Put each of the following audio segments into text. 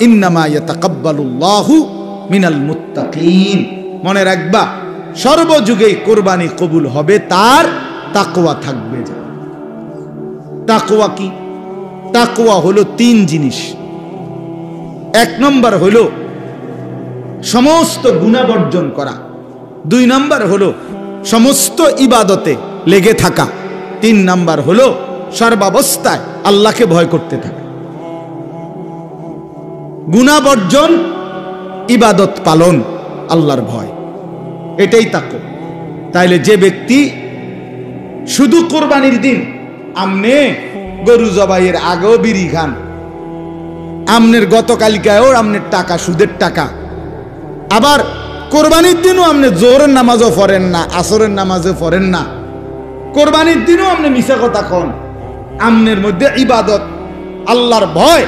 ইন্নামা ইয়াতাকাব্বালুল্লাহু মিনাল মুত্তাকিন। মনে রাখবা, সর্বযুগেই কোরবানি কবুল হবে তার তাকওয়া থাকবে। তাকওয়া কি? তাকওয়া হলো 3 জিনিস। 1 নম্বর হলো সমস্ত গুনাহ বর্জন করা, 2 নম্বর হলো সমস্ত ইবাদতে লেগে থাকা, 3 নম্বর হলো সর্বাবস্থায় আল্লাহকে ভয় করতে থাকা। গুনাহ বর্জন, ইবাদত পালন, আল্লাহর ভয়, এটাই তাকওয়া। তাইলে যে ব্যক্তি শুধু কোরবানির দিন আমনে গরু জবাইয়ের আগেও বিড়ি খান, আমনের গতকালকায়ও আমনের টাকা সুদের টাকা, আবার কোরবানির দিনও আপনি জোহরের নামাজও পড়েন না, আসরের নামাজও পড়েন না, কোরবানির দিনও আপনি মিছা কথা কন, আমনের মধ্যে ইবাদত, আল্লাহর ভয়,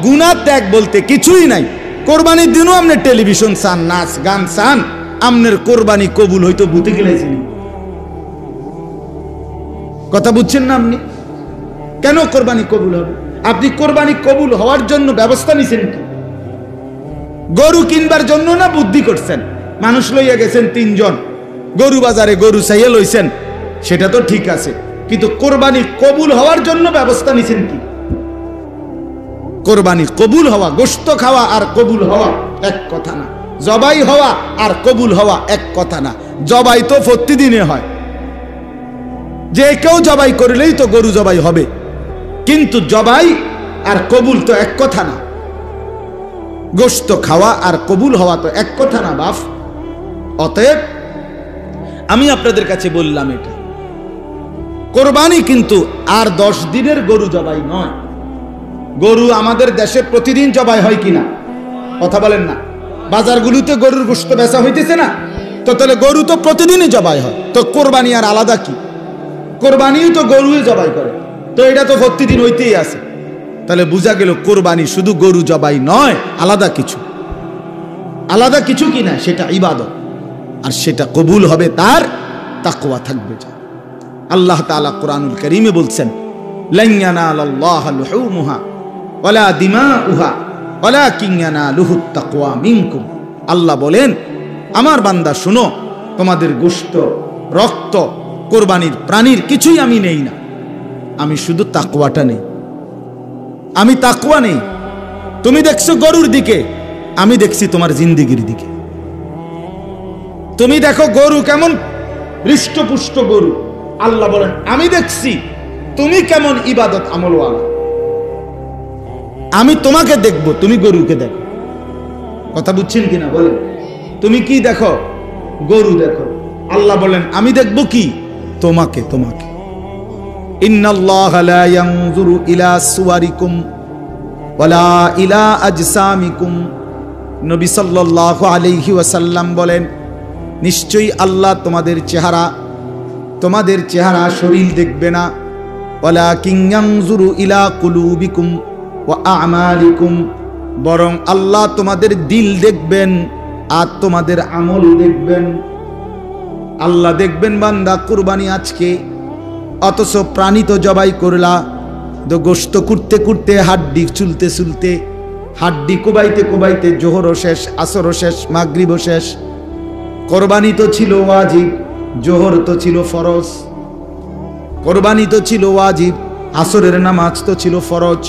গুনাহ ত্যাগ বলতে কিছুই নাই। কোরবানির দিনও আপনি টেলিভিশন চান, নাচ গান চান, আমনের কোরবানি কবুল হইতো বুঝতে গেলেছেন। কথা বুঝছেন না আপনি? কেন কোরবানি কবুল হবে? আপনি কোরবানি কবুল হওয়ার জন্য ব্যবস্থা নিছেন কি? গরু কিনবার জন্য না বুদ্ধি করছেন? মানুষ লইয়া গেছেন 3 জন, গরু বাজারে গরু চাইয়া লইছেন, সেটা তো ঠিক আছে, কিন্তু কোরবানি কবুল হওয়ার জন্য ব্যবস্থা নিছেন কি? কোরবানি কবুল হওয়া, গোশত খাওয়া আর কবুল হওয়া এক কথা না। জবাই হওয়া আর কবুল হওয়া এক কথা না। জবাই তো প্রতিদিনে হয়, যে কেউ জবাই করলেই তো গরু জবাই হবে, কিন্তু জবাই আর কবুল তো এক কথা না। গোশত খাওয়া আর কবুল হওয়া তো এক কথা না বাপ। অতএব আমি আপনাদের কাছে বললাম, এটা কোরবানি কিন্তু আর 10 দিনের গরু জবাই নয়। গরু আমাদের দেশে প্রতিদিন জবাই হয় কিনা কথা বলেন না? বাজারগুলোতে গরুর গোশত বেচা হইতেছে না? তো তাহলে গরু তো প্রতিদিনই জবাই হয়, তো কোরবানি আর আলাদা কি? কোরবানিও তো গরুই জবাই করে, তো এটা তো প্রতিদিন হইতেই আছে। তাহলে বোঝা গেল কোরবানি শুধু গরু জবাই নয়, আলাদা কিছু। আলাদা কিছু কিনা সেটা ইবাদত, আর সেটা কবুল হবে তার তাকওয়া থাকবে। আল্লাহ তাআলা কোরআনুল কারীমে বলছেন, লান ইয়ানালাল্লাহা লুহুমুহা ওয়ালা দিমাউহা ওয়ালাকিন ইয়ানালুহুত তাকওয়া মিনকুম। আল্লাহ বলেন, আমার বান্দা শুনো, তোমাদের গোশত, রক্ত, কোরবানির প্রাণীর কিছুই আমি নেই না, আমি শুধু তাকওয়াটা নেই। আমি তাকওয়া নেই। তুমি দেখছো গরুর দিকে, আমি দেখছি তোমার জিন্দেগির দিকে। তুমি দেখো গরু কেমন হৃষ্টপুষ্ট গরু, আল্লাহ বলেন আমি দেখছি তুমি কেমন ইবাদত আমলওয়ালা। আমি তোমাকে দেখবো, তুমি গরুকে দেখো। কথা বুঝছেন কিনা বলেন? তুমি কি দেখো? গরু দেখো। আল্লাহ বলেন আমি দেখবো কি? তোমাকে। তোমাকে ইন্নাল্লাহা লা ইয়ানজুরু ইলা সুওয়ারিকুম ওয়ালা ইলা আজসামিকুম। নবী সাল্লাল্লাহু আলাইহি ওয়াসাল্লাম বলেন, নিশ্চয়ই আল্লাহ তোমাদের চেহারা শরীর দেখবে না, ওয়ালাকিন ইয়ানজুরু ইলা কুলুবিকুম ওয়া আমালিকুম, বরং আল্লাহ তোমাদের দিল দেখবেন আর তোমাদের আমল দেখবেন। আল্লাহ দেখবেন বান্দা কুরবানি আজকে, অথচ প্রাণী তো জবাই করলা, তো গোশত কুটতে কুটতে, হাড্ডি চুলতে চুলতে, হাড্ডি কোবাইতে কোবাইতে জোহরও শেষ, আসরও শেষ, মাগরিবও শেষ। কোরবানি তো ছিল ওয়াজিব, জোহর তো ছিল ফরজ। কোরবানি তো ছিল ওয়াজিব, আসরের নামাজ তো ছিল ফরজ।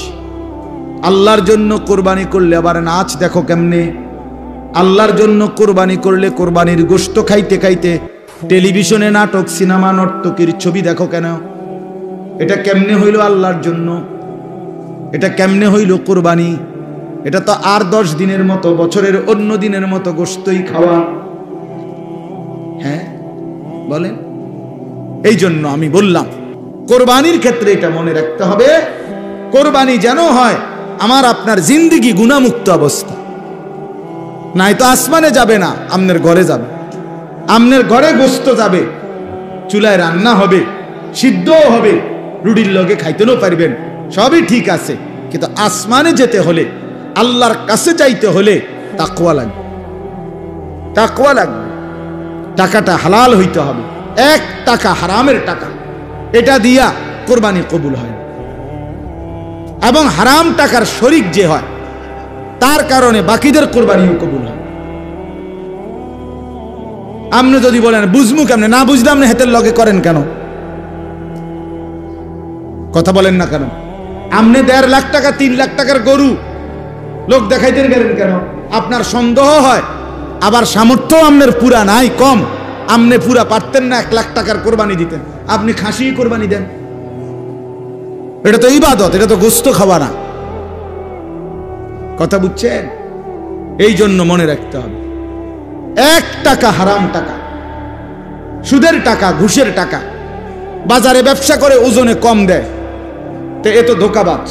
আল্লাহর জন্য কোরবানি করলে আবার নাচ দেখো কেমনে। আল্লাহর জন্য কোরবানি করলে কোরবানির গোশত খাইতে খাইতে টেলিভিশনে নাটক, সিনেমা, নর্তকীর ছবি দেখো কেন? এটা কেমনে হইল আল্লাহর জন্য? এটা কেমনে হইল কোরবানি? এটা তো আর 10 দিনের মতো, বছরের অন্য দিনের মতো গোশতই খাওয়া। হ্যাঁ বলেন? এই জন্য আমি বললাম কোরবানির ক্ষেত্রে এটা মনে রাখতে হবে, কোরবানি যেন হয় আমার আপনার জিন্দেগি গুনাহমুক্ত অবস্থা। নাই তো আসমানে যাবে না, আপনার ঘরে যাবে। আপনার ঘরে গোশত যাবে, চুলায় রান্না হবে, সিদ্ধও হবে, রুটির লগে খাইতেও পারবেন, সবই ঠিক আছে। কিন্তু আসমানে যেতে হলে, আল্লাহর কাছে যাইতে হলে তাকওয়া লাগবে। তাকওয়া লাগবে। টাকাটা হালাল হইতে হবে। 1 টাকা হারামের টাকা, এটা দিয়া কোরবানি কবুল হয়। এবং হারাম টাকার শরিক যে হয়, তার কারণে বাকিদের কোরবানিও কবুল হয়। আপনি যদি বলেন বুঝমু কেমনে, না বুঝলে আপনি হাতের লগে করেন কেন? কথা বলেন না কেন? আপনি 1.5 লাখ টাকা 3 লাখ টাকার গরু লোক দেখাইতে গেলেন কেন? আপনার সন্দেহ হয়, আবার সামর্থ্য আপনার পুরা নাই, কম, আপনি পুরা পারতেন না 1 লাখ টাকার কোরবানি দিতেন, আপনি খাসি কোরবানি দেন। এটা তো ইবাদত, এটা তো গোস্ত খাওয়া না। কথা বুঝছেন? এই জন্য মনে রাখতে হবে, 1 টাকা হারাম টাকা, সুদের টাকা, ঘুষের টাকা, বাজারে ব্যবসা করে ওজনে কম দেয়, তো এ তো ধোঁকাবাজ,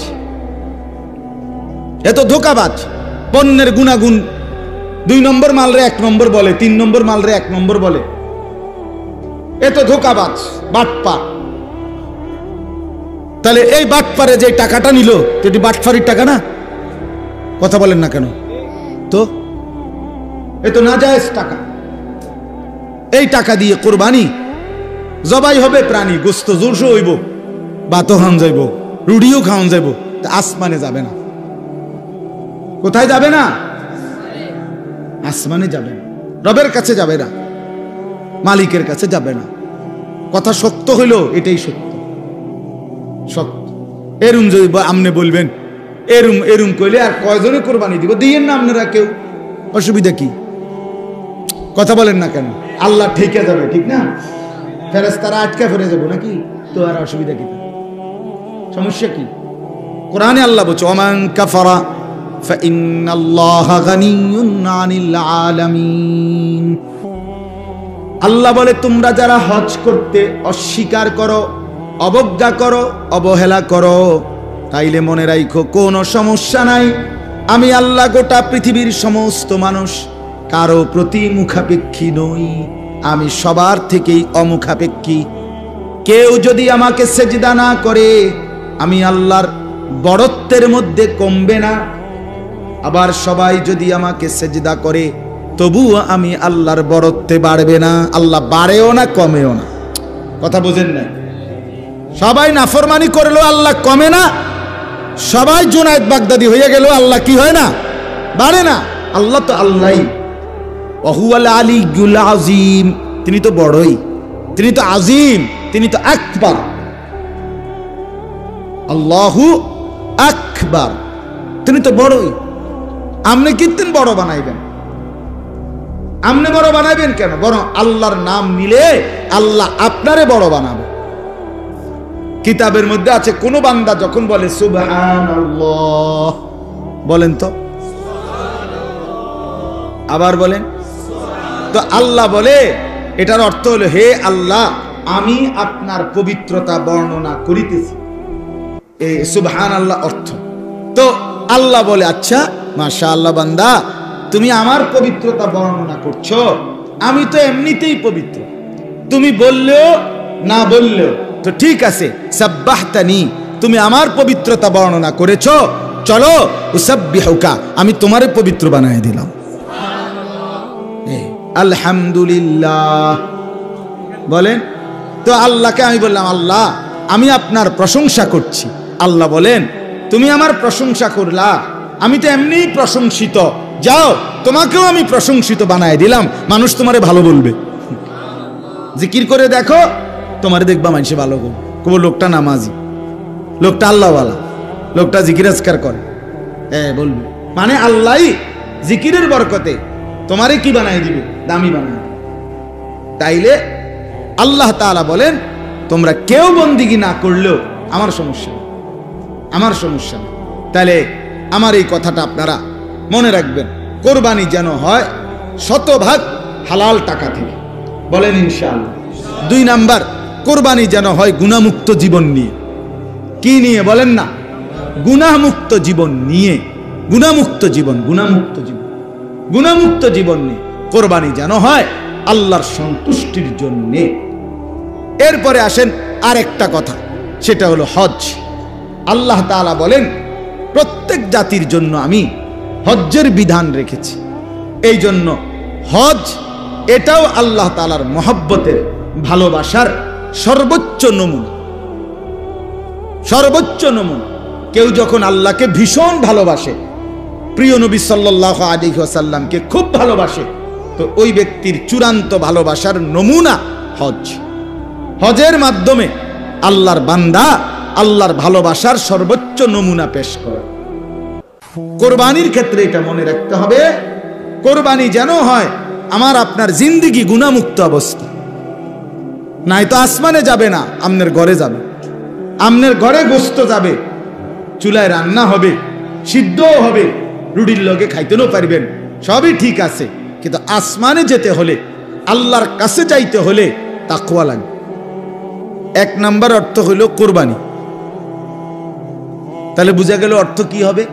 এ তো ধোঁকাবাজ। পণ্যের গুণাগুণ 2 নম্বর মালরে 1 নম্বর বলে, 3 নম্বর মালরে 1 নম্বর বলে, এ তো ধোঁকাবাজ, বাটপার। তাহলে এই বাটপারে যে টাকাটা নিল, এটি বাটপারির টাকা না? কথা বলেন না কেন? তো এ তো নাজায়েজ টাকা। এই টাকা দিয়ে কোরবানি জবাই হবে প্রাণী, গোস্ত জোরসো হইব, ভাতও খাওয়ান যাইব, রুটিও খাওয়ান যাইব, তা আসমানে যাবে না। কোথায় যাবে না? আসমানে যাবে না, রবের কাছে যাবে না, মালিকের কাছে যাবে না। কথা সত্য হইল, এটাই সত্য, সত্য। এরুম যদি আপনি বলবেন এরুম এরুম কইলে আর কয়জনে কোরবানি দিব? দিয়েন না আপনারা কেউ, অসুবিধা কি? কথা বলেন না কেন? আল্লাহ ঠেকে যাবে, ঠিক না? ফেরেশতারা আটকা ফেরে যাবো নাকি? তো আর অসুবিধা কি? সমস্যা কি? কোরআনে আল্লাহ বলছে ওমান কাফারা ফাইন্নাল্লাহা গানিয়্যুন আনিল আলামিন। আল্লাহ বলে তোমরা যারা হজ করতে অস্বীকার করো, অবজ্ঞা করো, অবহেলা করো, তাইলে মনে রাখো কোনো সমস্যা নাই, আমি আল্লাহ গোটা পৃথিবীর সমস্ত মানুষ কারো প্রতি মুখাপেক্ষী নই, আমি সবার থেকেই অমুখাপেক্ষী। কেউ যদি আমাকে সেজদা না করে আমি আল্লাহর বড়ত্বের মধ্যে কমবে না, আবার সবাই যদি আমাকে সেজদা করে তবুও আমি আল্লাহর বড়ত্বে বাড়বে না। আল্লাহ বাড়েও না, কমেও না। কথা বোঝেন না? সবাই নাফরমানি করলেও আল্লাহ কমে না, সবাই জুনায়েদ বাগদাদি হয়ে গেল আল্লাহ কি হয় না? বাড়ে না। আল্লাহ তো আল্লাহই, ওয়াহুয়াল আলিয়্যুল আযীম, তিনি তো বড়ই, তিনি তো আজিম, তিনি তো আকবার। আল্লাহু আকবার, তিনি তো বড়ই। আপনি কীর্তন বড় বানাইবেন? আপনি বড় বানাইবেন কেন? বরং আল্লাহর নাম নিলে আল্লাহ আপনারে বড় বানাবে। কিতাবের মধ্যে আছে কোন বান্দা যখন বলে সুবহানাল্লাহ, বলেন তো, আবার বলেন তো, আল্লাহ বলে এটার অর্থ হলো হে আল্লাহ আমি আপনার পবিত্রতা বর্ণনা করিতেছি, এই সুবহানাল্লাহ অর্থ। তো আল্লাহ বলে আচ্ছা মাশাআল্লাহ বান্দা তুমি আমার পবিত্রতা বর্ণনা করছো, আমি তো এমনিতেই পবিত্র, তুমি বললেও না বললেও তো ঠিক আছে, সাব্বাহতানি, তুমি আমার পবিত্রতা বর্ণনা করেছো, চলো উসাব্বিহুকা, আমি তোমারে পবিত্র বানায় দিলাম। আলহামদুলিল্লাহ বলেন তো। আল্লাহকে আমি বললাম আল্লাহ আমি আপনার প্রশংসা করছি। আল্লাহ বলেন তুমি আমার প্রশংসা করলা, আমি তো এমনিই প্রশংসিত, যাও তোমাকেও আমি প্রশংসিত বানায় দিলাম, মানুষ তোমারে ভালো বলবে। জিকির করে দেখো, তোমারে দেখবা মানুষে ভালো করবে, কবো লোকটা নামাজি, লোকটা আল্লাহওয়ালা, লোকটা জিকির আজকার করে, বলবে মানে আল্লাহ জিকিরের বরকতে তোমারে কি বানায় দিবে? দামি বানায়। তাইলে আল্লাহ তাআলা বলেন তোমরা কেউ বন্দিগি না করলেও আমার সমস্যা নেই, আমার সমস্যা নেই। তাহলে আমার এই কথাটা আপনারা মনে রাখবেন, কোরবানি যেন হয় 100% হালাল টাকা থেকে, বলেন ইনশাআল্লাহ। 2 নাম্বার, কোরবানি যেন হয় গুনাহমুক্ত জীবন নিয়ে। কি নিয়ে বলেন না? গুনাহমুক্ত জীবন নিয়ে। গুনাহমুক্ত জীবন, গুনাহমুক্ত জীবন, গুনাহমুক্ত জীবন নিয়ে কোরবানি যেন হয় আল্লাহর সন্তুষ্টির জন্যে। এরপরে আসেন আরেকটা কথা, সেটা হলো হজ। আল্লাহ তাআলা বলেন প্রত্যেক জাতির জন্য আমি হজ্জের বিধান রেখেছি। এই জন্য হজ এটাও আল্লাহ তাআলার মহব্বতের, ভালোবাসার সর্বোচ্চ নমুনা, সর্বোচ্চ নমুনা। কেউ যখন আল্লাহকে ভীষণ ভালোবাসে প্রিয় নবী সাল্লাল্লাহু আলাইহি ওয়াসাল্লামকে খুব ভালোবাসে, তো ওই ব্যক্তির চূড়ান্ত ভালোবাসার নমুনা হজ। হজের মাধ্যমে আল্লাহর বান্দা আল্লাহর ভালোবাসার সর্বোচ্চ নমুনা পেশ করে। কোরবানির ক্ষেত্রে এটা মনে রাখতে হবে, কোরবানি যেন হয় আমার আপনার জিন্দেগি গুনাহমুক্ত অবস্থা, নাই তো আসমানে যাবে না, আমনের ঘরে যাবে, আমনের ঘরে গোশত যাবে, চুলায় রান্না হবে, সিদ্ধও হবে, রুটির লগে খাইতেও পারবেন, সবই ঠিক আছে, কিন্তু আসমানে যেতে হলে, আল্লাহর কাছে যাইতে হলে তাকওয়া লাগবে। এক নাম্বার অর্থ হইল কোরবানি। তাহলে বুঝা গেল অর্থ কি হবে?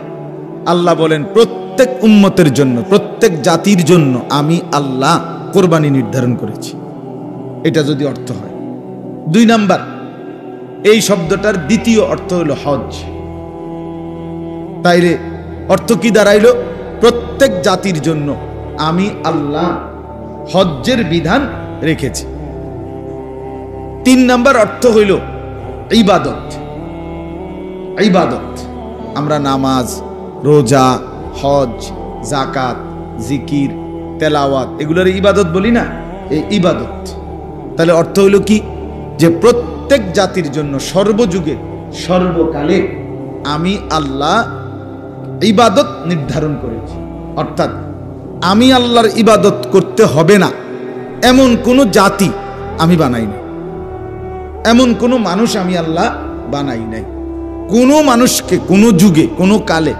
আল্লাহ বলেন প্রত্যেক উম্মতের জন্য, প্রত্যেক জাতির জন্য আমি আল্লাহ কোরবানি নির্ধারণ করেছি, এটা যদি অর্থ হয়। দুই নাম্বার, এই শব্দটার দ্বিতীয় অর্থ হলো হজ। তাইলে অর্থ কি দাঁড়াইল? প্রত্যেক জাতির জন্য আমি আল্লাহ হজ্জের বিধান রেখেছি। তিন নাম্বার অর্থ হইল ইবাদত। ইবাদত আমরা নামাজ, রোজা, হজ, যাকাত, জিকির, তেলাওয়াত এগুলোর ইবাদত বলি না, এই ইবাদত। তাহলে অর্থ হইল কি? যে প্রত্যেক জাতির জন্য সর্বযুগে সর্বকালে আমি আল্লাহ ইবাদত নির্ধারণ করেছি, অর্থাৎ আমি আল্লাহর ইবাদত করতে হবে না এমন কোন জাতি আমি বানাই নাই, এমন কোন মানুষ আমি আল্লাহ বানাই নাই। কোন মানুষকে কোন যুগে কোন কালে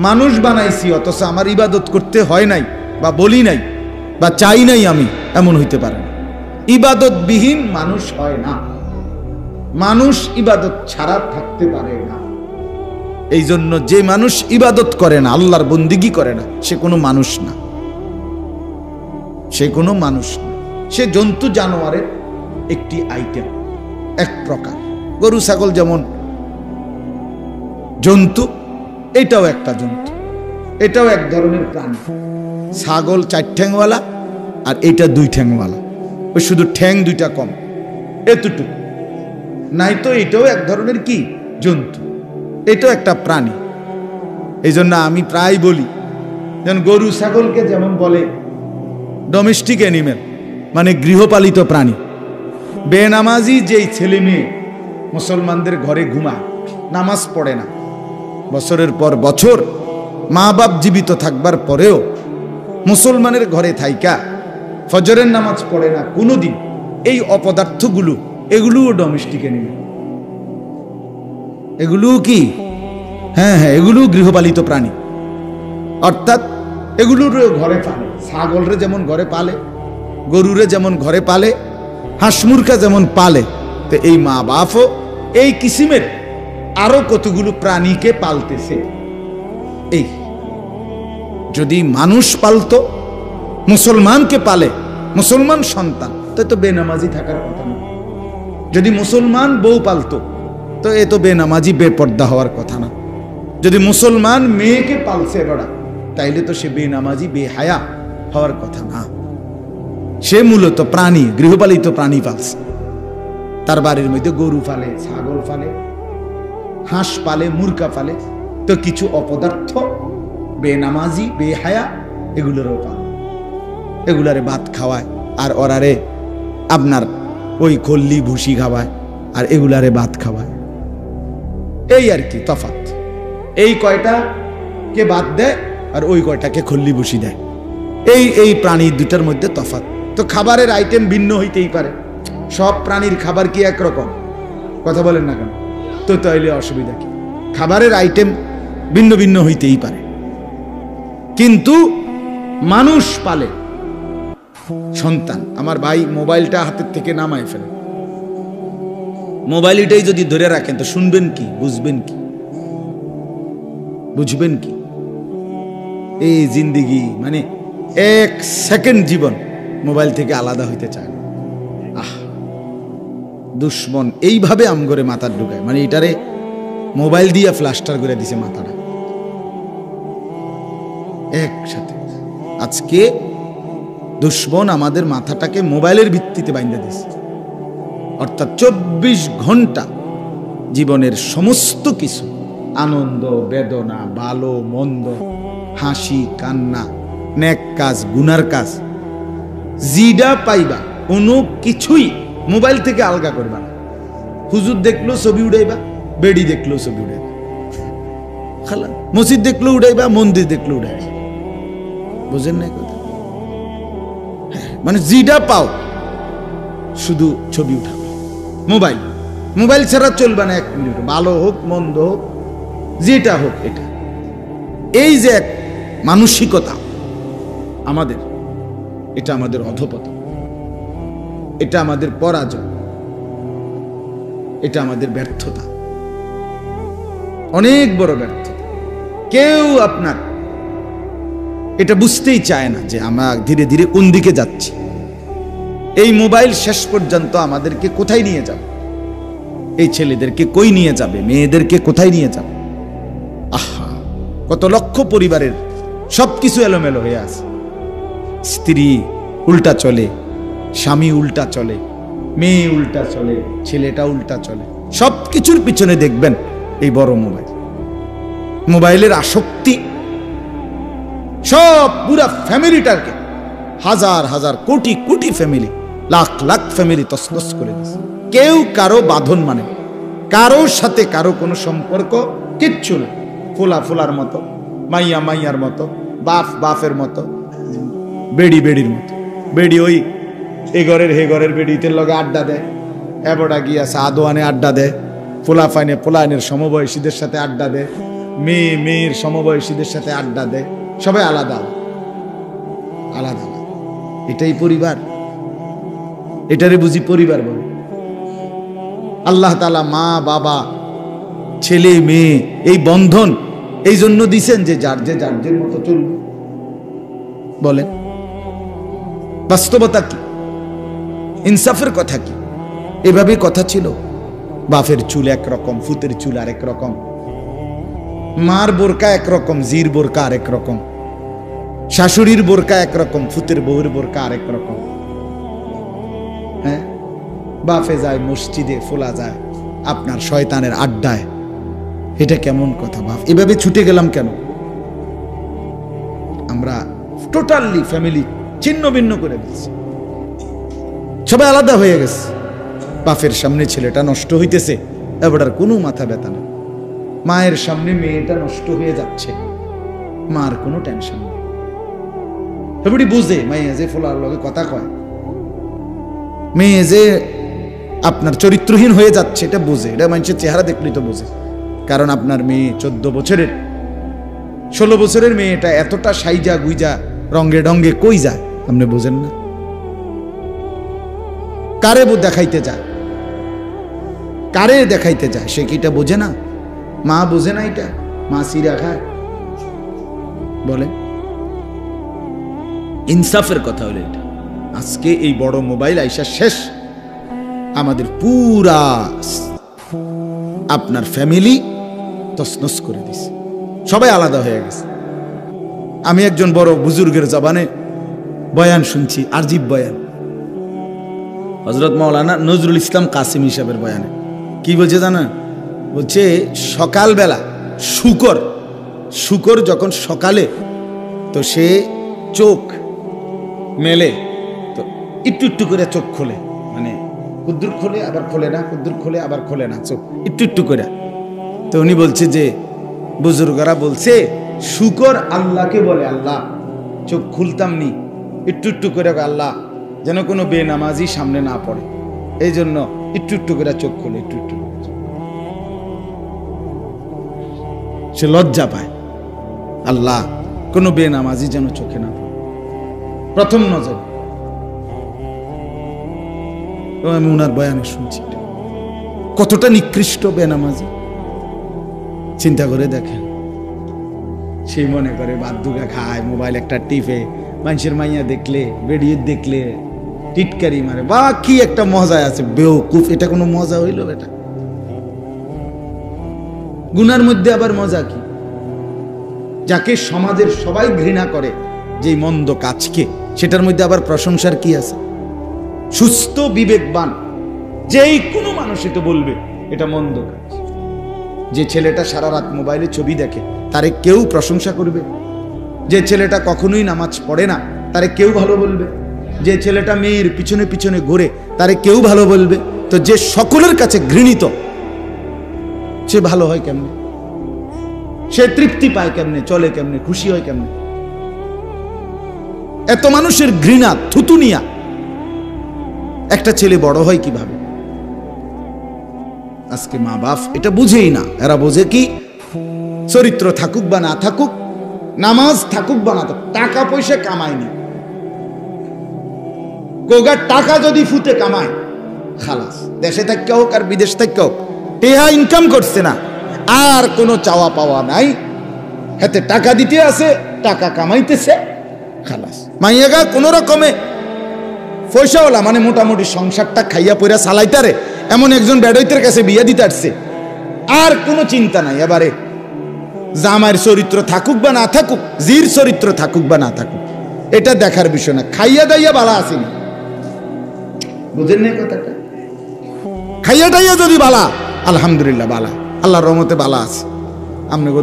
মানুষ বানাইছি, অথচ আমার ইবাদত করতে হয় নাই বা বলি নাই বা চাই নাই আমি, এমন হইতে পারে না। ইবাদতবিহীন মানুষ হয় না, মানুষ ইবাদত ছাড়া থাকতে পারে না। এই জন্য যে মানুষ ইবাদত করে না, আল্লাহর বন্দিগি করে না, সে কোনো মানুষ না, সে কোনো মানুষ না, সে জন্তু জানোয়ারের একটি আইটেম, এক প্রকার। গরু ছাগল যেমন জন্তু, এটাও একটা জন্তু, এটাও এক ধরনের প্রাণী। ছাগল 4 ঠ্যাংওয়ালা আর এটা 2 ঠ্যাংওয়ালা, ওই শুধু ঠ্যাং 2টা কম, এতটুকু। নাই তো এটাও এক ধরনের কি জন্তু, এটাও একটা প্রাণী। এই জন্য আমি প্রায় বলি, যেমন গরু ছাগলকে যেমন বলে ডোমেস্টিক অ্যানিমেল, মানে গৃহপালিত প্রাণী। বেনামাজি যেই ছেলে মেয়ে মুসলমানদের ঘরে ঘুমায়, নামাজ পড়ে না, বছরের পর বছর মা বাপ জীবিত থাকবার পরেও মুসলমানের ঘরে থাইকা ফজরের নামাজ পড়ে না কোনোদিন, এই অপদার্থগুলো এগুলোও ডোমেস্টিক অ্যানিমেল, এগুলোও কি? হ্যাঁ হ্যাঁ, এগুলোও গৃহপালিত প্রাণী। অর্থাৎ এগুলোর ঘরে পালে, ছাগলরে যেমন ঘরে পালে, গরুরে যেমন ঘরে পালে, হাঁস মুরগা যেমন পালে, তো এই মা বাপও এই কিসিমের আরো কতগুলো প্রাণীকে পালতেছে। এই যদি মানুষ পালতো, মুসলমানকে পালে, মুসলমান সন্তান, তো বেনামাজি থাকার কথা না। যদি মুসলমান বউ পালতো, তো এ তো বেনামাজি বেপর্দা হওয়ার কথা না। যদি মুসলমান মেয়েকে পালছে বড়া, তাইলে তো সে বেনামাজি বেহায়া হওয়ার কথা না। সে মূলত প্রাণী, গৃহপালিত প্রাণী পালছে। তার বাড়ির মধ্যে গরু পালে, ছাগল পালে, হাঁস পালে, মুরগা পালে, তো কিছু অপদার্থ বেনামাজি বেহায়া এগুলোরও পালে, এগুলারে ভাত খাওয়ায়, আর ওরারে আপনার ওই কল্লি ভুসি খাওয়ায়, আর এগুলারে ভাত খাওয়ায়। এই আর কি তফাৎ। এই কয়টা কে বাদ দেয় আর ওই কয়টাকে খল্লি ভুসি দেয়, এই প্রাণী দুটার মধ্যে তফাৎ। তো খাবারের আইটেম ভিন্ন হইতেই পারে, সব প্রাণীর খাবার কি একরকম? কথা বলেন না কেন? তো তাইলে অসুবিধা কি? খাবারের আইটেম ভিন্ন ভিন্ন হইতেই পারে, কিন্তু মানুষ পালে সন্তান। আমার ভাই মোবাইলটা হাতের থেকে নামায় ফেলে, মোবাইলটাই যদি ধরে রাখেন তো শুনবেন কি, বুঝবেন কি, বুঝবেন কি? এই জিন্দিগি মানে 1 সেকেন্ড জীবন মোবাইল থেকে আলাদা হইতে চায় না। দুশ্মন এইভাবে আমগরে মাথার ঢুকায়, মানে এটারে মোবাইল দিয়ে প্লাস্টার করে দিছে মাথাটা একসাথে। আজকে দুশ্মন আমাদের মাথাটাকে মোবাইলের ভিত্তিতে বাইন্ধে দিছে, অর্থাৎ 24 ঘন্টা জীবনের সমস্ত কিছু আনন্দ বেদনা, ভালো মন্দ, হাসি কান্না, নেক কাজ গুনার কাজ, জিডা পাইবা কোনো কিছুই মোবাইল থেকে আলগা করবা না। হুজুর দেখলো ছবি উড়াইবা, বেড়ি দেখলো ছবি উড়াইবা, খালা মসজিদ দেখলো উড়াইবা, মন্দির দেখলো উড়াইবা। বুঝেন না কথা? মানে জিডা পাও শুধু ছবি উঠাও। মোবাইল মোবাইল ছাড়া চলবে না এক মিনিট, ভালো হোক মন্দ হোক যেটা হোক। এটা এই যে এক মানসিকতা আমাদের, এটা আমাদের অধপতন, এটা আমাদের পরাজয়, এটা আমাদের ব্যর্থতা, অনেক বড় ব্যর্থতা। কেউ আপনার এটা বুঝতেই চায় না যে আমরা ধীরে ধীরে কোন দিকে যাচ্ছি। এই মোবাইল শেষ পর্যন্ত আমাদেরকে কোথায় নিয়ে যাবে? এই ছেলেদেরকে কই নিয়ে যাবে? মেয়েদেরকে কোথায় নিয়ে যাবে? আহা, কত লক্ষ পরিবারের সবকিছু এলোমেলো হয়ে আছে। স্ত্রী উল্টা চলে, স্বামী উল্টা চলে, মেয়ে উল্টা চলে, ছেলেটা উল্টা চলে। সবকিছুর পিছনে দেখবেন এই বড় মোবাইল, মোবাইলের আসক্তি সব পুরা ফ্যামিলিটাকে, হাজার হাজার কোটি কোটি ফ্যামিলি, লাখ লাখ ফ্যামিলি তছনছ করে দিচ্ছে। কেউ কারো বাঁধন মানে, কারোর সাথে কারো কোনো সম্পর্ক কিচ্ছু না। ফোলা ফোলার মতো, মাইয়া মাইয়ার মতো, বাপ বাপের মতো, বেড়ি বেড়ির মতো। বেড়ি ওই এ ঘরের হে ঘরের বেড়িতে লগে আড্ডা দেয়, এবড়া গিয়া সাদোয়ানে আড্ডা দেয়, ফোলা ফাইনে ফোলাইনের সমবয়সীদের সাথে আড্ডা দেয়, মেয়ে মেয়ের সমবয়সীদের সাথে আড্ডা দেয়। সবাই আলাদা আলাদা। এটাই পরিবার? এটারে বুঝি পরিবার বলে? আল্লাহ তাআলা মা বাবা ছেলে মেয়ে এই বন্ধন এই জন্য দিছেন যে যার যে মতো চলবে। বলেন বাস্তবতা কি? ইনসাফের কথা কি? এভাবে কথা ছিল? বাপের চুল একরকম, ফুতের চুল আরেক রকম, মার বোরকা একরকম, জির বোরকা আরেক রকম, শাশুড়ির বোরকা একরকম, ফুতের বউয়ের বোরকা আরেক রকম। হ্যাঁ, বাপে যায় মসজিদে, ফোলা যায় আপনার শয়তানের আড্ডায়। এটা কেমন কথা বাপ? এভাবে ছুটে গেলাম কেন? আমরা টোটালি ফ্যামিলি ছিন্ন ভিন্ন করে দিচ্ছি, সবাই আলাদা হয়ে গেছে। বাপের সামনে ছেলেটা নষ্ট হইতেছে, এবার কোনো মাথা ব্যথা না। মায়ের সামনে মেয়েটা নষ্ট হয়ে যাচ্ছে, মার কোনো টেনশন নেই। এবারই বুঝে মাইয়া যে ফোলার লগে কথা কয়, মেয়ে যে আপনার চরিত্রহীন হয়ে যাচ্ছে এটা বুঝে। এটা মানুষের চেহারা দেখলেই তো বুঝে। কারণ আপনার মেয়ে 14 বছরের 16 বছরের মেয়েটা এতটা সাইজা গুইজা রঙ্গে ডঙ্গে কই যায় আপনি বুঝেন না? কারে দেখাইতে যায়, কারে দেখাইতে যায়? সে কি এটা বোঝে না? মা বোঝে না এটা? মা সিরা খায়? বলে ইনসাফের কথা হলো এটা। আজকে এই বড় মোবাইল আইসা শেষ আমাদের পুরা আপনার ফ্যামিলি তছনছ করে দিছে, সবাই আলাদা হয়ে গেছে। আমি একজন বড় বুজুর্গের জবানে বয়ান শুনছি, আরজিব বয়ান, হযরত মাওলানা নজরুল ইসলাম কাসিমি সাহেবের বয়ানে। কি বলছে জানেন? বলছে সকালবেলা শুকর যখন সকালে তো সে চোখ মেলে তো একটু একটু করে চোখ খোলে, মানে কুদ্দুর খোলে আবার খোলে না, কুদ্দুর খোলে আবার খোলে না, চোখ একটু একটু করে। তো উনি বলছে যে বুজুর্গরা বলছে শুকর আল্লাহকে বলে, আল্লাহ চোখ খুলতাম নি একটু একটু করে, আল্লাহ যেন কোনো বেনামাজি সামনে না পড়ে, এই জন্য একটু একটু করে চোখ খোলে, একটু একটু করে। সে লজ্জা পায়, আল্লাহ কোনো বেনামাজি যেন চোখে না পড়ে প্রথম নজর। আমি উনার বয়ানে শুনছি কতটা নিকৃষ্ট বেনামাজি, চিন্তা করে দেখেন। সেই মনে করে বাদ্যুকা খায়, মোবাইল একটা টিপে, মানুষের মাইয়া দেখলে, ভিডিও দেখলে টিটকারি মারে, বা কি একটা মজা আছে। বেওকুফ, এটা কোনো মজা হইল বেটা? গুনার মধ্যে আবার মজা কি? যাকে সমাজের সবাই ঘৃণা করে, যে মন্দ কাজকে, সেটার মধ্যে আবার প্রশংসার কি আছে? সুস্থ বিবেকবান যেই কোনো মানুষই তো বলবে এটা মন্দ কাজ। যে ছেলেটা সারা রাত মোবাইলে ছবি দেখে তারে কেউ প্রশংসা করবে? যে ছেলেটা কখনোই নামাজ পড়ে না তারে কেউ ভালো বলবে? যে ছেলেটা মেয়ের পিছনে পিছনে ঘুরে তারে কেউ ভালো বলবে? তো যে সকলের কাছে ঘৃণিত সে ভালো হয় কেমনে? সে তৃপ্তি পায় কেমনে? চলে কেমনে? খুশি হয় কেমনে? এত মানুষের ঘৃণা, থুতুনিয়া, একটা ছেলে বড় হয় কিভাবে? আজকে মা বাপ এটা বুঝেই না। এরা বোঝে কি চরিত্র থাকুক বা না থাকুক, নামাজ থাকুক বা না থাকুক, টাকা পয়সা কামায়নি, গোগার টাকা যদি ফুটে কামায় খালাস, দেশে থাকতে হোক আর বিদেশ থাকতে হোক, টেহা ইনকাম করছে না, আর কোনো চাওয়া পাওয়া নাই, হাতে টাকা দিতে আছে, টাকা কামাইতেছে, খালাস। মাইয়াগা কোন রকমে পয়সাওয়ালা, মানে মোটামুটি সংসারটা খাইয়া পয়রা চালাইতারে এমন একজন বেডইতের কাছে বিয়ে দিতে আসছে, আর কোনো চিন্তা নাই। এবারে জামাইয়ের চরিত্র থাকুক বা না থাকুক, জির চরিত্র থাকুক বা না থাকুক, এটা দেখার বিষয় না। খাইয়া দাইয়া বালা আসেনি, বুঝেন না কথাটা? খাইয়া দাইয়া যদি বালা, আলহামদুলিল্লাহ বালা, আল্লাহর রহমতে বালা আছে, আমগো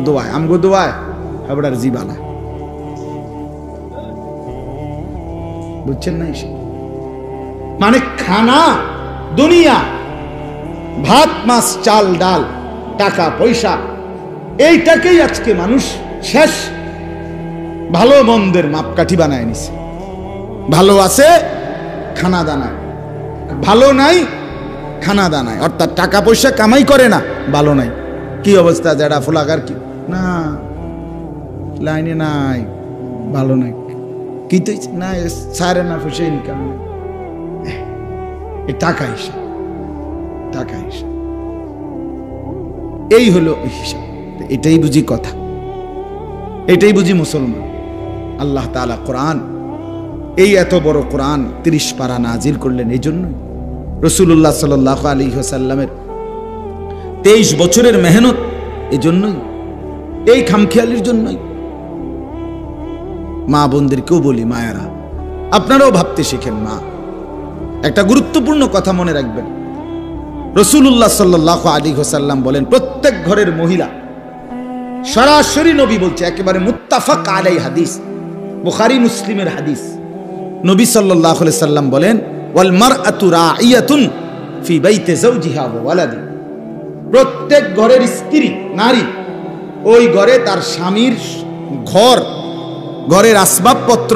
দোয়ায় হাবড়ার জি বালা, বুঝছেন না? মানে খানা, দুনিয়া, ভাত মাছ চাল ডাল, টাকা পয়সা, এইটাকেই আজকে মানুষ শেষ ভালো মন্দের মাপকাঠি বানায় নিছে। ভালো আছে খানা দানায়, ভালো নাই খানা দানায়, অর্থাৎ টাকা পয়সা কামাই করে না, ভালো নাই। কি অবস্থা? যারা ফুলাগার কি না লাইনে নাই, ভালো নাই, কি তো না সারে না পয়সা ইনকাম, টাকা হিসাব, টাকা হিসাব, এই হলো হিসাব। এটাই বুঝি কথা, এটাই বুঝি মুসলমান। আল্লাহ তাআলা কোরআন, এই এত বড় কোরআন 30 পারা নাজিল করলেন এই জন্যই। রাসূলুল্লাহ সাল্লাল্লাহু আলাইহি ওয়াসাল্লামের 23 বছরের মেহনত এই জন্যই, এই খামখেয়ালির জন্যই। মা বোনদেরকেও বলি, মায়েরা আপনারাও ভাবতে শিখেন। মা, একটা গুরুত্বপূর্ণ কথা মনে রাখবেন, রাসূলুল্লাহ সাল্লাল্লাহু আলাইহি ওয়াসাল্লাম বলেন, প্রত্যেক ঘরের মহিলা, সরাসরি নবী বলছে, একেবারে মুত্তাফাক আলাই হাদিস, বুখারী মুসলিমের হাদিস, নবী সাল্লাল্লাহু আলাইহি সাল্লাম বলেন, ওয়াল মারআতু রাঈয়াতুন ফি বাইতি যাওজিহা ওয়া ওয়ালাদি, প্রত্যেক ঘরের স্ত্রী, নারী, ওই ঘরে তার স্বামীর ঘর, ঘরের আসবাবপত্র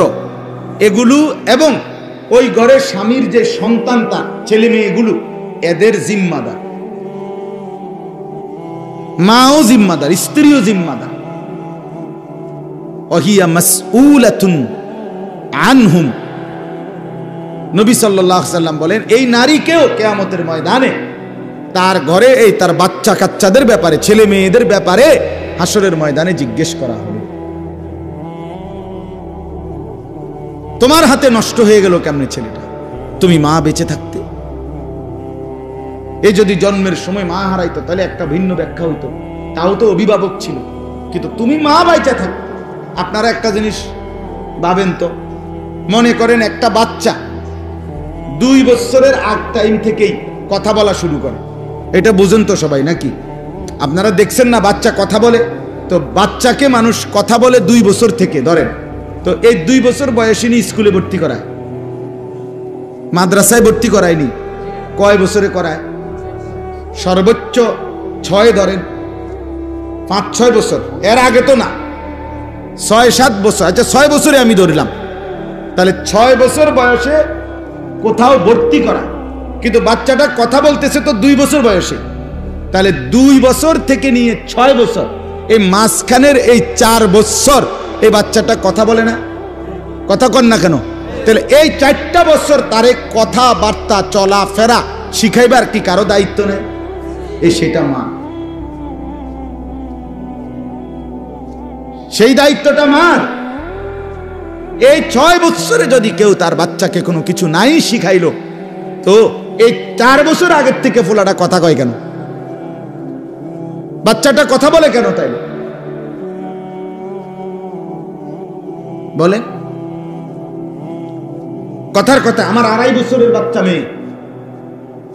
এগুলো, এবং ওই ঘরের স্বামীর যে সন্তান, তার ছেলে মেয়েগুলো, এদের জিম্মাদার। মাও জিম্মাদার, স্ত্রীও জিম্মাদার। ওয়াহিয়া মাসউলাতুন আনহুম, নবী সাল্লাল্লাহু আলাইহি সাল্লাম বলেন, এই নারীকেও কিয়ামতের ময়দানে তার ঘরে এই তার বাচ্চা কাচ্চাদের ব্যাপারে, ছেলে মেয়েদের ব্যাপারে হাসরের ময়দানে জিজ্ঞেস করা হবে, তোমার হাতে নষ্ট হয়ে গেল কেমনে ছেলেটা, তুমি মা বেঁচে থাকতে। এই যদি জন্মের সময় মা হারাইতো তাহলে একটা ভিন্ন ব্যাখ্যা হইতো, তাও তো অভিভাবক ছিল, কিন্তু তুমি মা বেঁচে থাকতে। আপনারা একটা জিনিস ভাবেন তো, মনে করেন একটা বাচ্চা 2 বছরের আগ টাইম থেকেই কথা বলা শুরু করে, এটা বুঝেন তো সবাই নাকি? আপনারা দেখছেন না বাচ্চা কথা বলে? তো বাচ্চাকে মানুষ কথা বলে 2 বছর থেকে ধরেন, তো এই 2 বছর বয়সী নিয়ে স্কুলে ভর্তি করায়, মাদ্রাসায় ভর্তি করায়নি, কয় বছরে করায়? সর্বোচ্চ 6 ধরেন, 5-6 বছর, এর আগে তো না, 6-7 বছর। আচ্ছা 6 বছরে আমি ধরলাম, তাহলে 6 বছর বয়সে কোথাও ভর্তি করা, কিন্তু বাচ্চাটা কথা বলতেছে তো 2 বছর বয়সে, তাহলে 2 বছর থেকে নিয়ে 6 বছর, এই মাঝখানের এই 4 বছর এই বাচ্চাটা কথা বলে না, কথা কন না কেন? তাহলে এই 4টা বছর তারে কথাবার্তা চলা ফেরা শিখাইবার কি কারো দায়িত্ব নেই? এই সেটা মা, সেই দায়িত্বটা মার। এই 6 বছরে যদি কেউ তার বাচ্চাকে কোনো কিছু নাই শিখাইলো, তো এই 4 বছর আগের থেকে ফোলাটা কথা কয় কেন? বাচ্চাটা কথা বলে কেন? তাই বলেন, কথার কথা। আমার 2.5 বছরের বাচ্চা মেয়ে,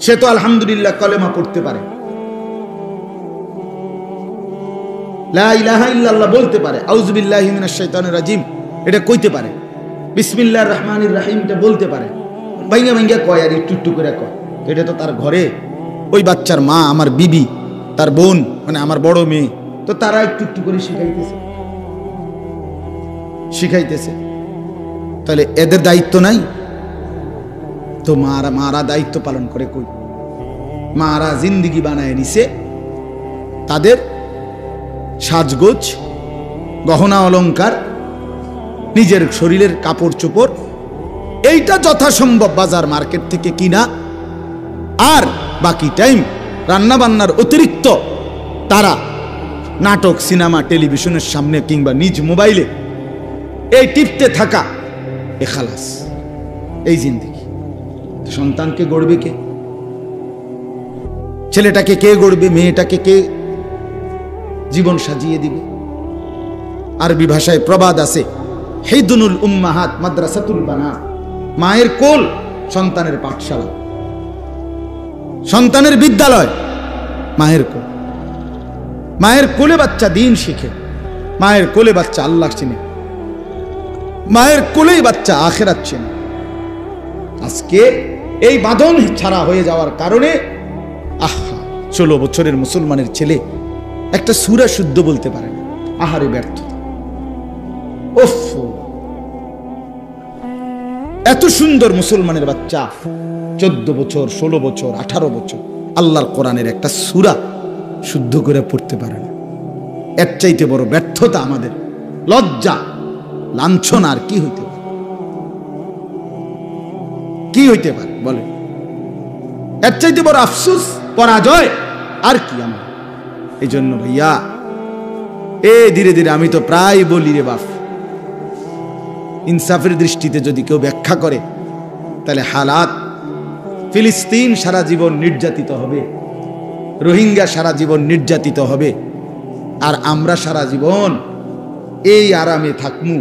সে তো আলহামদুলিল্লাহ কলেমা পড়তে পারে, লা ইলাহা ইল্লাল্লাহ বলতে পারে, আউযু বিল্লাহি মিনাশ শাইতানির রাজিম এটা কইতে পারে, বিসমিল্লাহির রহমানির রহিম এটা বলতে পারে, ভাইঙ্গা ভাইঙ্গা কয় আর একটু একটু করে কয়। এটা তো তার ঘরে ওই বাচ্চার মা, আমার বিবি, তার বোন মানে আমার বড় মেয়ে, তো তারা একটু একটু করে শিখাইতেছে। তাহলে এদের দায়িত্ব নাই? তো মারা দায়িত্ব পালন করে কই? মারা জিন্দিগি বানায় নিছে তাদের সাজগোজ, গহনা অলংকার, নিজের শরীরের কাপড় চোপড়, এইটা যথাসম্ভব বাজার মার্কেট থেকে কিনা, আর বাকি টাইম রান্না বান্নার অতিরিক্ত তারা নাটক, সিনেমা, টেলিভিশনের সামনে কিংবা নিজ মোবাইলে এই টিপতে থাকা, এ খালাস। এই জিন্দিগি। সন্তানকে গড়বে কে? ছেলেটাকে কে গড়বে? মেয়েটাকে কে জীবন সাজিয়ে দিবে? আরবি ভাষায় প্রবাদ আছে, হিদনুল উম্মাহাত মাদ্রাসাতুল বানাত। মায়ের কোল সন্তানের পাঠশালা, সন্তানের বিদ্যালয় মায়ের কোল। মায়ের কোলে বাচ্চা দিন শিখে, মায়ের কোলে বাচ্চা আল্লাহ চিনে, মায়ের কোলেই বাচ্চা আখিরাত চিনে। আজকে এই বাঁধন ছাড়া হয়ে যাওয়ার কারণে 16 বছরের মুসলমানের ছেলে একটা সূরা শুদ্ধ বলতে পারে না। আহারে ব্যর্থতা। ওফ, এত সুন্দর মুসলমানের বাচ্চা 14 বছর, 16 বছর, 18 বছর আল্লাহর কোরআনের একটা সূরা শুদ্ধ করে পড়তে পারে না। এর চাইতে বড় ব্যর্থতা আমাদের, লজ্জা, লাঞ্ছনা আর কি হইতে পারে? কি হইতে পারে বলে? এর চাইতে বড় আফসোস, পরাজয় আর কি আমার? এই জন্য ভাইয়া ধীরে ধীরে আমি তো প্রায় বলি রে বাপ, ইনসাফের দৃষ্টিতে যদি কেউ ব্যাখ্যা করে তাহলে হালাত, ফিলিস্তিন সারা জীবন নির্যাতিত হবে, রোহিঙ্গা সারা জীবন নির্যাতিত হবে, আর আমরা সারা জীবন এই আরামে থাকমু,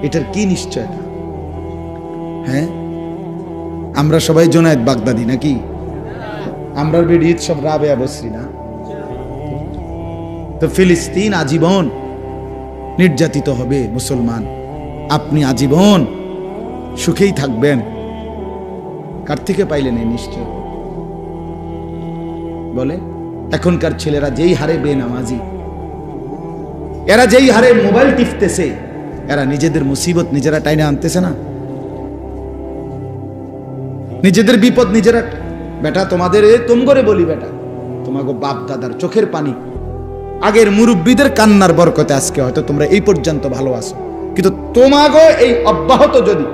এটার কি নিশ্চয়তা? হ্যাঁ, আমরা সবাই জোনায়েদ বাগদাদি নাকি? আমরা বেডিত সব রাবেয়া বসরি না? তো ফিলিস্তিন আজীবন নির্যাতিত হবে মুসলমান, আপনি আজীবন সুখেই থাকবেন। কার থেকে পাইলেন এই নিশ্চয়? বলে এখনকার ছেলেরা যেই হারে বেনামাজি, এরা যেই হারে মোবাইল টিপতেছে, এরা নিজেদের মুসিবত নিজেরা টাইনে আনতেছে না? নিজেদের বিপদ নিজেরা। বেটা তোমাদের তুম করে বলি, বেটা তোমাকে বাপ দাদার চোখের পানি, আগের মুরব্বীদের কান্নার বরকতে আজকে হয়তো তোমরা এই পর্যন্ত ভালো আছো, কিন্তু তোমাকে এই অব্যাহত যদি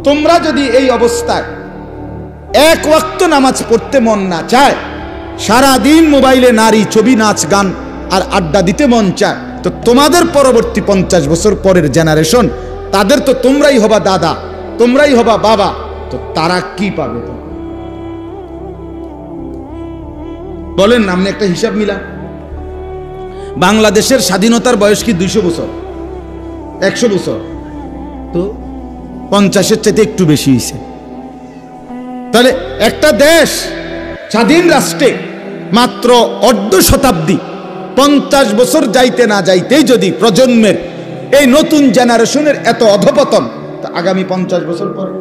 তোমরা যদি এই অবস্থায় এক ওয়াক্ত নামাজ পড়তে মন না চায়, সারাদিন মোবাইলে নারী, ছবি, নাচ, গান আর আড্ডা দিতে মন চায়, তো তোমাদের পরবর্তী 50 বছর পরের জেনারেশন, তাদের তো তোমরাই হবা দাদা, তোমরাই হবা বাবা, তো তারা কি পাবে? বলেন না, আপনি একটা হিসাব মিলান। বাংলাদেশের স্বাধীনতার বয়স কি 200 বছর, 100 বছর? তো 50-এর চাইতে একটু বেশি হয়েছে। তাহলে একটা দেশ স্বাধীন রাষ্ট্রে মাত্র অর্ধ শতাব্দী, 50 বছর যাইতে না যাইতেই যদি প্রজন্মের এই নতুন জেনারেশনের এত অধপতন, তা আগামী 50 বছর পরে